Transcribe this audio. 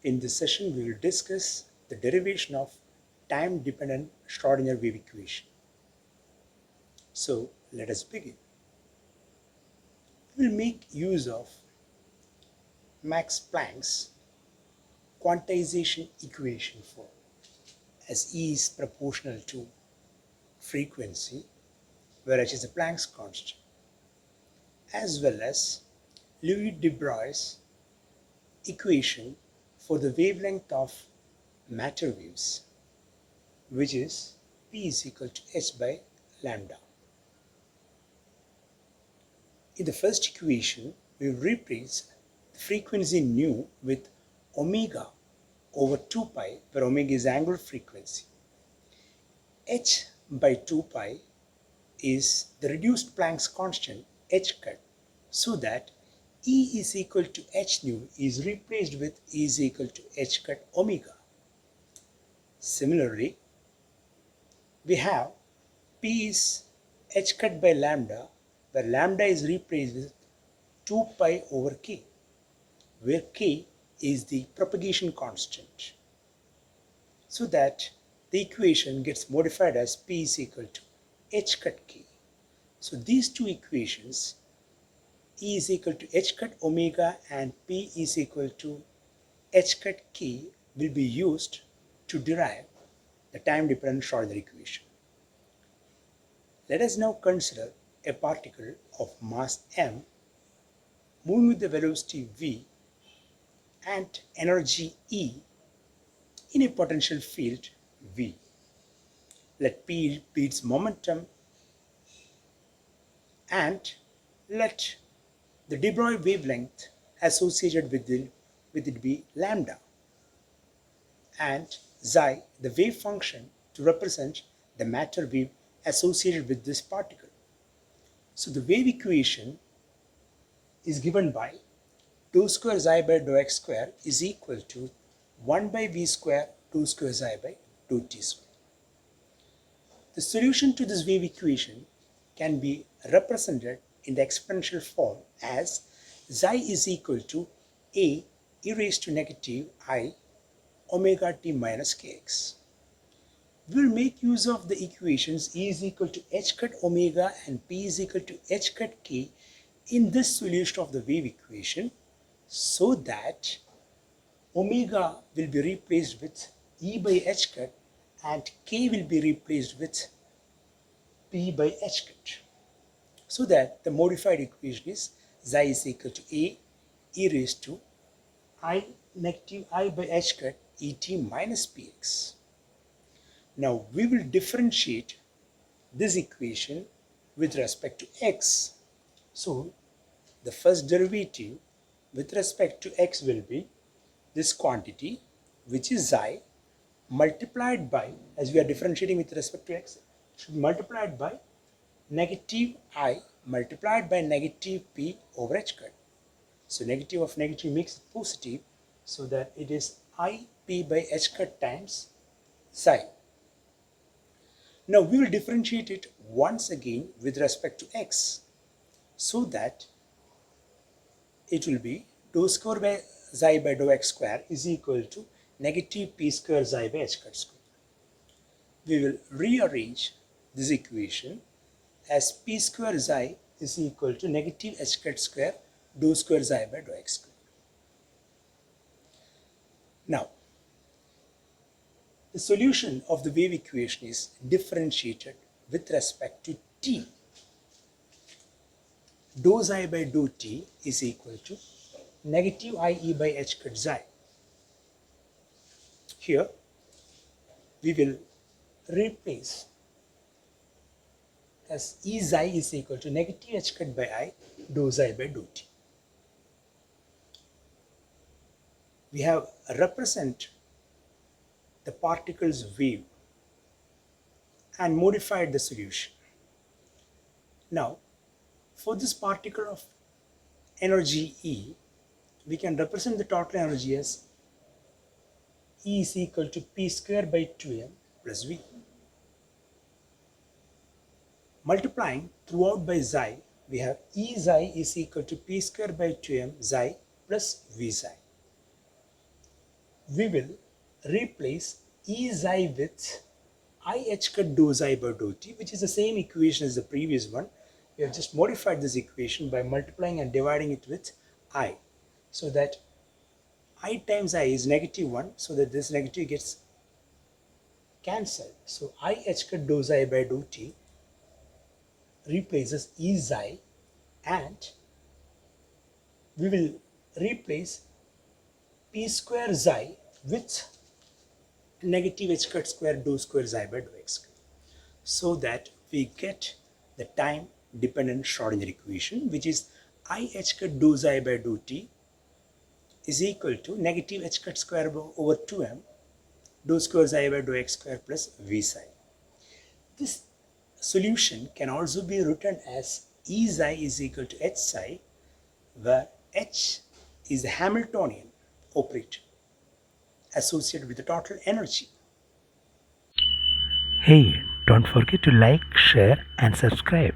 In this session, we will discuss the derivation of time-dependent Schrodinger wave equation. So, let us begin. We will make use of Max Planck's quantization equation for as E is proportional to frequency, where H is the Planck's constant, as well as Louis de Broglie equation for the wavelength of matter waves, which is P is equal to h by lambda. In the first equation, we replace the frequency nu with omega over 2 pi, where omega is angular frequency. H by 2 pi is the reduced Planck's constant h cut, so that E is equal to h nu is replaced with E is equal to h cut omega. Similarly, we have P is h cut by lambda, where lambda is replaced with 2 pi over k, where k is the propagation constant, so that the equation gets modified as P is equal to h cut k. So these two equations, E is equal to h cut omega and P is equal to h cut k, will be used to derive the time-dependent Schrodinger equation. Let us now consider a particle of mass m moving with the velocity v and energy E in a potential field v. Let P be its momentum and let the de Broglie wavelength associated with it be lambda, and xi the wave function to represent the matter wave associated with this particle. So the wave equation is given by dou square xi by dou x square is equal to 1 by v square dou square xi by dou t square. The solution to this wave equation can be represented in the exponential form as xi is equal to a e raised to negative I omega t minus kx. We will make use of the equations E is equal to h cut omega and P is equal to h cut k in this solution of the wave equation, so that omega will be replaced with E by h cut and k will be replaced with P by h cut, so that the modified equation is xi is equal to a e raised to I negative I by h cut et minus px. Now we will differentiate this equation with respect to x. So the first derivative with respect to x will be this quantity, which is xi, multiplied by, as we are differentiating with respect to x, should be multiplied by negative I multiplied by negative p over h cut. So negative of negative makes it positive, so that it is I p by h cut times psi. Now we will differentiate it once again with respect to x, so that it will be dou square by xi by dou x square is equal to negative p square xi by h cut square. We will rearrange this equation as p square xi is equal to negative h cut square dou square xi by dou x square. Now, the solution of the wave equation is differentiated with respect to t. Dou xi by dou t is equal to negative IE by h cut xi. Here, we will replace as E xi is equal to negative h cut by I dou xi by dou t. We have represent the particle's wave and modified the solution. Now, for this particle of energy E, we can represent the total energy as E is equal to P square by 2m plus V. Multiplying throughout by xi, we have E xi is equal to P square by 2m xi plus V xi. we will replace E xi with I h cut dou xi by dou t, which is the same equation as the previous one. We have just modified this equation by multiplying and dividing it with I, so that I times I is negative 1, so that this negative gets cancelled. So I h cut dou xi by dou t replaces E xi, and we will replace p square xi with negative h cut square dou square xi by dou x square, so that we get the time dependent Schrodinger equation, which is I h cut dou xi by dou t is equal to negative h cut square over 2m dou square xi by dou x square plus v psi. This solution can also be written as E xi is equal to h psi, where h is the Hamiltonian operator associated with the total energy. Hey, don't forget to like, share, and subscribe.